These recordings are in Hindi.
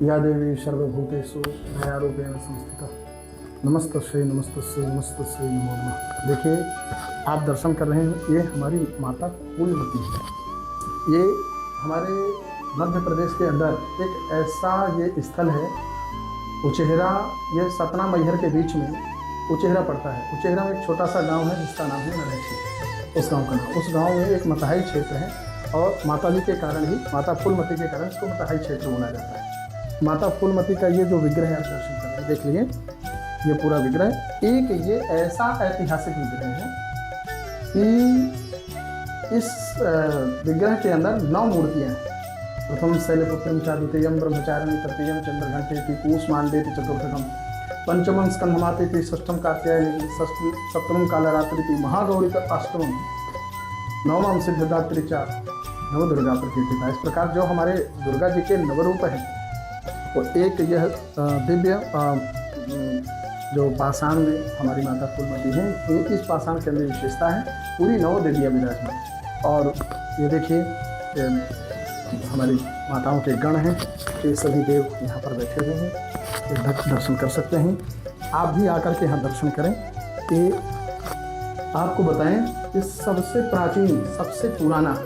या देवी सर्वभूतेषु दयारूपेण संस्थिता नमस्तस्यै नमस्तस्यै नमस्तस्यै नमो नमः। देखिए, आप दर्शन कर रहे हैं, ये हमारी माता फूलमती है। ये हमारे मध्य प्रदेश के अंदर एक ऐसा ये स्थल है, उचेहरा, ये सतना मैहर के बीच में उचेहरा पड़ता है। उचेहरा में एक छोटा सा गांव है जिसका नाम है नरेठी। उस गांव का नाम, उस गांव में एक मतहाई क्षेत्र है और माता जी के कारण ही, माता फूलमती के कारण इसको मतहाई क्षेत्र बोला जाता है। माता फूलमती का ये जो विग्रह है आप दर्शन कर रहे हैं, देख लीजिए ये पूरा विग्रह। एक ये ऐसा ऐतिहासिक विग्रह है कि इस विग्रह के अंदर 9 मूर्तियाँ हैं। प्रथम शैलपुत्रम च द्वितीयम ब्रह्मचारिणी तृतीयम चंद्रघंटेति कूष्मांडेति चतुर्थकम पंचमं स्कंधमातेति षष्ठम कात्यायनी सप्तमं कालरात्रिति महागौरी अष्टमम नवमं सिद्धदात्री च नवदुर्गा प्रकीर्तिता। इस प्रकार जो हमारे दुर्गा जी के नवरूप हैं, वो एक यह दिव्य जो पाषाण में हमारी माता फूलमती हैं, इस पाषाण के अंदर विशेषता है, पूरी 9 देवियाँ विराजमान। और ये देखिए हमारी माताओं के गण हैं, ये सभी देव यहाँ पर बैठे हुए हैं, दर्शन कर सकते हैं। आप भी आकर के यहाँ दर्शन करें। ये आपको बताएं कि सबसे प्राचीन, सबसे पुराना,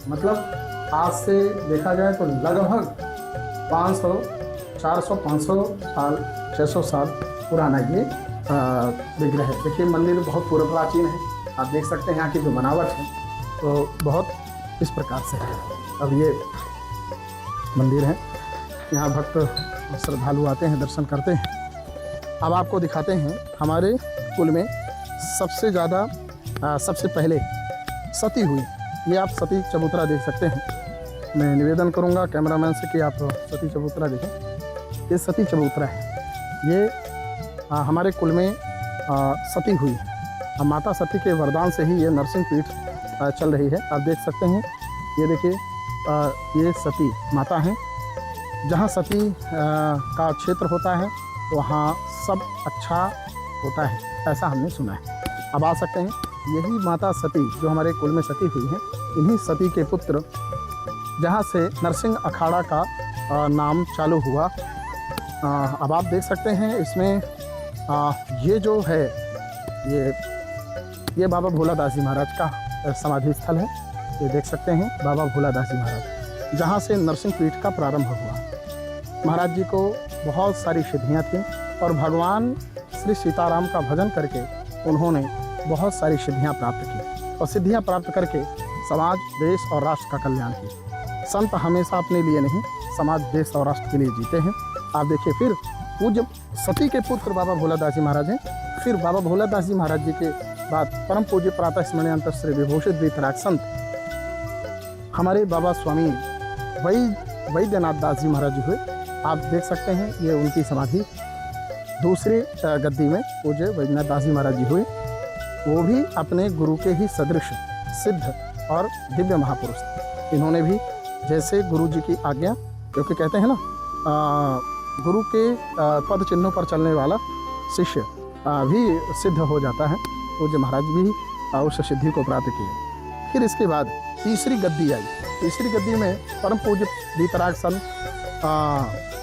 मतलब आज से देखा जाए तो लगभग 500, 400, 500 साल, 600 साल पुराना ये विग्रह है। देखिए मंदिर बहुत पूरा प्राचीन है, आप देख सकते हैं यहाँ की जो बनावट है तो बहुत इस प्रकार से है। अब ये मंदिर है, यहाँ भक्त श्रद्धालु आते हैं, दर्शन करते हैं। अब आपको दिखाते हैं हमारे कुल में सबसे ज़्यादा, सबसे पहले सती हुई, ये आप सती चबूतरा देख सकते हैं। मैं निवेदन करूंगा कैमरामैन से कि आप सती चबूतरा देखें। ये सती चबूतरा है, ये हमारे कुल में सती हुई है। माता सती के वरदान से ही ये नरसिंह पीठ चल रही है। आप देख सकते हैं, ये देखिए ये सती माता हैं। जहाँ सती का क्षेत्र होता है वहाँ सब अच्छा होता है, ऐसा हमने सुना है। अब आ सकते हैं, यही माता सती जो हमारे कुल में सती हुई हैं, इन्हीं सती के पुत्र, जहाँ से नरसिंह अखाड़ा का नाम चालू हुआ। अब आप देख सकते हैं इसमें ये जो है ये बाबा भोलादास जी महाराज का समाधि स्थल है। ये देख सकते हैं बाबा भोलादास जी महाराज, जहाँ से नरसिंह पीठ का प्रारंभ हुआ। महाराज जी को बहुत सारी सिद्धियाँ थीं और भगवान श्री सीताराम का भजन करके उन्होंने बहुत सारी सिद्धियाँ प्राप्त की और सिद्धियाँ प्राप्त करके समाज, देश और राष्ट्र का कल्याण किया। संत हमेशा अपने लिए नहीं, समाज, देश और राष्ट्र के लिए जीते हैं। आप देखिए, फिर पूज्य सती के पुत्र बाबा भोलादास जी महाराज हैं। फिर बाबा भोलादास जी महाराज जी के बाद परम पूज्य प्रातः स्मरणीय श्री विभूषित वीतराग संत हमारे बाबा स्वामी वैद्यनाथ दास जी महाराज जी हुए। आप देख सकते हैं ये उनकी समाधि। दूसरी गद्दी में पूज्य वैद्यनाथ दास जी महाराज जी हुए, वो भी अपने गुरु के ही सदृश सिद्ध और दिव्य महापुरुष थे। इन्होंने भी जैसे गुरु जी की आज्ञा, क्योंकि कहते हैं ना गुरु के पद चिन्हों पर चलने वाला शिष्य भी सिद्ध हो जाता है, पूज्य महाराज भी उस सिद्धि को प्राप्त किए। फिर इसके बाद तीसरी गद्दी आई। तीसरी गद्दी में परम पूज्य वीतराग संत,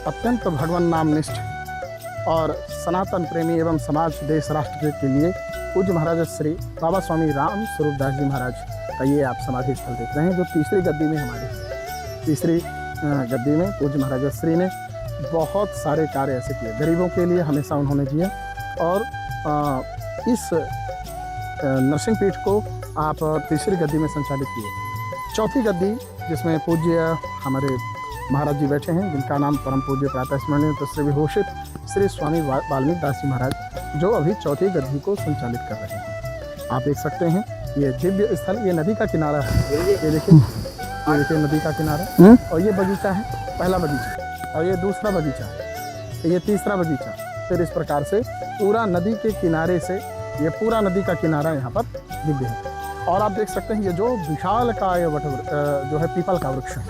अत्यंत भगवान नामनिष्ठ और सनातन प्रेमी एवं समाज, देश, राष्ट्र के लिए पूज्य महाराज श्री बाबा स्वामी राम स्वरूप दास जी महाराज का ये आप समाधि स्थल देख रहे हैं, जो तीसरी गद्दी में हमारे। तीसरी गद्दी में पूज्य महाराज श्री ने बहुत सारे कार्य ऐसे किए, गरीबों के लिए हमेशा उन्होंने जिया। और इस नरसिंह पीठ को आप तीसरी गद्दी में संचालित किए। चौथी गद्दी जिसमें पूज्य हमारे महाराज जी बैठे हैं, जिनका नाम परम पूज्य प्रातः स्मरणीय श्री विभूषित श्री स्वामी वाल्मीकि दास जी महाराज, जो अभी चौथी गद्दी को संचालित कर रहे हैं। आप देख सकते हैं ये दिव्य स्थल, ये नदी का किनारा है। ये देखिए, ये देखिए नदी का किनारा, और ये बगीचा है, पहला बगीचा, और ये दूसरा बगीचा, ये तीसरा बगीचा। फिर इस प्रकार से पूरा नदी के किनारे से, ये पूरा नदी का किनारा यहाँ पर दिव्य है। और आप देख सकते हैं ये जो विशालकाय वट जो है पीपल का वृक्ष है,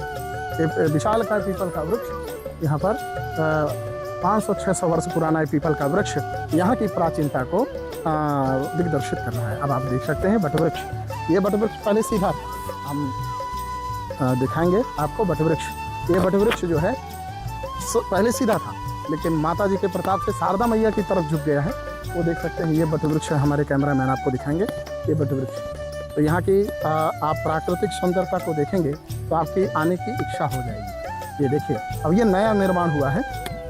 ये विशालकाय पीपल का वृक्ष यहाँ पर 500-600 वर्ष पुराना है। पीपल का वृक्ष यहाँ की प्राचीनता को दिग्दर्शित कर रहा है। अब आप देख सकते हैं वटवृक्ष, ये वटवृक्ष पहले सीधा था, हम दिखाएंगे आपको वटवृक्ष। ये वटवृक्ष जो है पहले सीधा था, लेकिन माता जी के प्रताप से शारदा मैया की तरफ झुक गया है। वो देख सकते हैं, ये वट वृक्ष हमारे कैमरामैन आपको दिखाएंगे, ये वट वृक्ष। तो यहाँ की आप प्राकृतिक सौंदर्यता को देखेंगे तो आपकी आने की इच्छा हो जाएगी। ये देखिए, अब ये नया निर्माण हुआ है।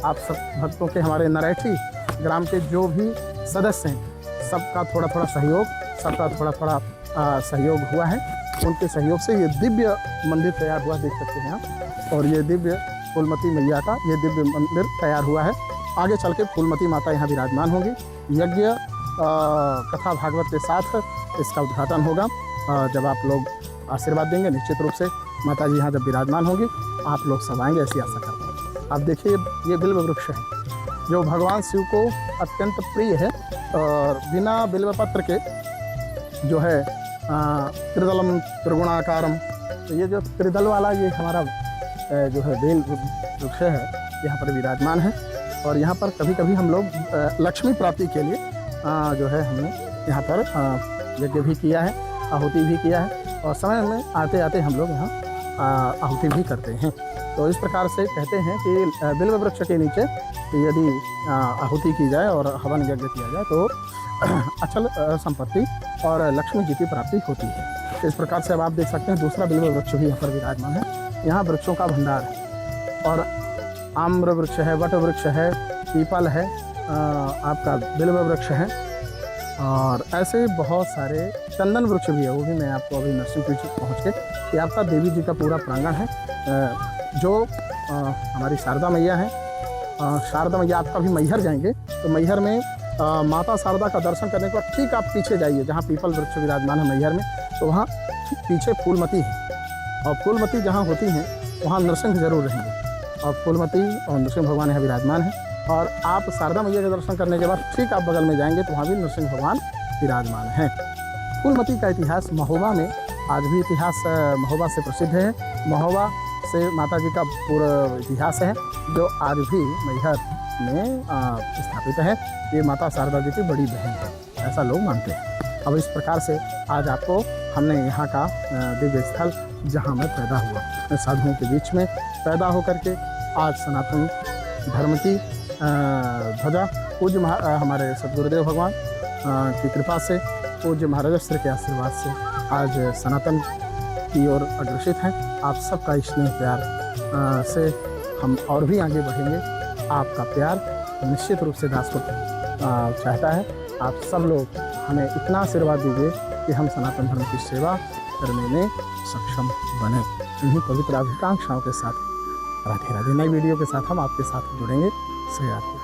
आप सब भक्तों के, हमारे नरैठी ग्राम के जो भी सदस्य हैं, सबका थोड़ा थोड़ा सहयोग, सबका थोड़ा थोड़ा सहयोग हुआ है। उनके सहयोग से ये दिव्य मंदिर तैयार हुआ, देख सकते हैं आप। और ये दिव्य फूलमती मैया का ये दिव्य मंदिर तैयार हुआ है। आगे चल के फूलमती माता यहाँ विराजमान होंगी। यज्ञ कथा भागवत के साथ इसका उद्घाटन होगा। जब आप लोग आशीर्वाद देंगे, निश्चित रूप से माता जी यहाँ जब विराजमान होंगी, आप लोग सब आएंगे, ऐसी आशा करता हूँ। आप देखिए, ये बिल्व वृक्ष है जो भगवान शिव को अत्यंत प्रिय है। और बिना बिल्व पत्र के जो है त्रिदलम त्रिगुणाकारम, तो ये जो त्रिदल वाला ये हमारा जो है बेल वृक्ष है, यहाँ पर विराजमान है। और यहाँ पर कभी कभी हम लोग लक्ष्मी प्राप्ति के लिए जो है हमने यहाँ पर यज्ञ भी किया है, आहुति भी किया है। और समय में आते आते हम लोग यहाँ आहुति भी करते हैं। तो इस प्रकार से कहते हैं कि बिल्व वृक्ष के नीचे यदि आहुति की जाए और हवन यज्ञ किया जाए तो अचल संपत्ति और लक्ष्मी जी की प्राप्ति होती है। इस प्रकार से अब आप देख सकते हैं, दूसरा बिल्व वृक्ष भी यहाँ पर विराजमान है। यहाँ वृक्षों का भंडार है, और आम्र वृक्ष है, वट वृक्ष है, पीपल है, आपका बिल्व वृक्ष है, और ऐसे बहुत सारे चंदन वृक्ष भी है। वो भी मैं आपको अभी नरसिंहपुर पहुँच के, ये आपका देवी जी का पूरा प्रांगण है। जो हमारी शारदा मैया है, शारदा मैया, आपका भी मैहर जाएंगे तो मैहर में माता शारदा का दर्शन करने के बाद ठीक आप पीछे जाइए, जहाँ पीपल वृक्ष विराजमान है मैहर में, तो वहाँ पीछे फूलमती है। और फूलमती जहाँ होती हैं वहाँ नरसिंह जरूर रहेंगे। और फूलमती और नरसिंह भगवान यहाँ विराजमान है। और आप शारदा मैया के दर्शन करने के बाद ठीक आप बगल में जाएंगे तो वहाँ भी नरसिंह भगवान विराजमान हैं। फूलमती का इतिहास महोबा में आज भी इतिहास महोबा से प्रसिद्ध है। महोबा से माता जी का पूरा इतिहास है, जो आज भी मैहर में स्थापित है। ये माता शारदा जी की बड़ी बहन है, ऐसा लोग मानते हैं। अब इस प्रकार से आज आपको हमने यहाँ का दिव्य स्थल, जहाँ मैं पैदा हुआ, साधुओं के बीच में पैदा होकर के आज सनातन धर्म की ध्वजा पूज्य हमारे सदगुरुदेव भगवान की कृपा से, पूज्य महाराजश्री के आशीर्वाद से आज सनातन की ओर अग्रसित हैं। आप सबका स्नेह प्यार से हम और भी आगे बढ़ेंगे। आपका प्यार निश्चित रूप से दासपुर चाहता है। आप सब लोग हमें इतना आशीर्वाद दीजिए कि हम सनातन धर्म की सेवा करने में सक्षम बने। इन्हीं पवित्र आकांक्षाओं के साथ राधे राधे। नई वीडियो के साथ हम आपके साथ जुड़ेंगे। श्री राधे।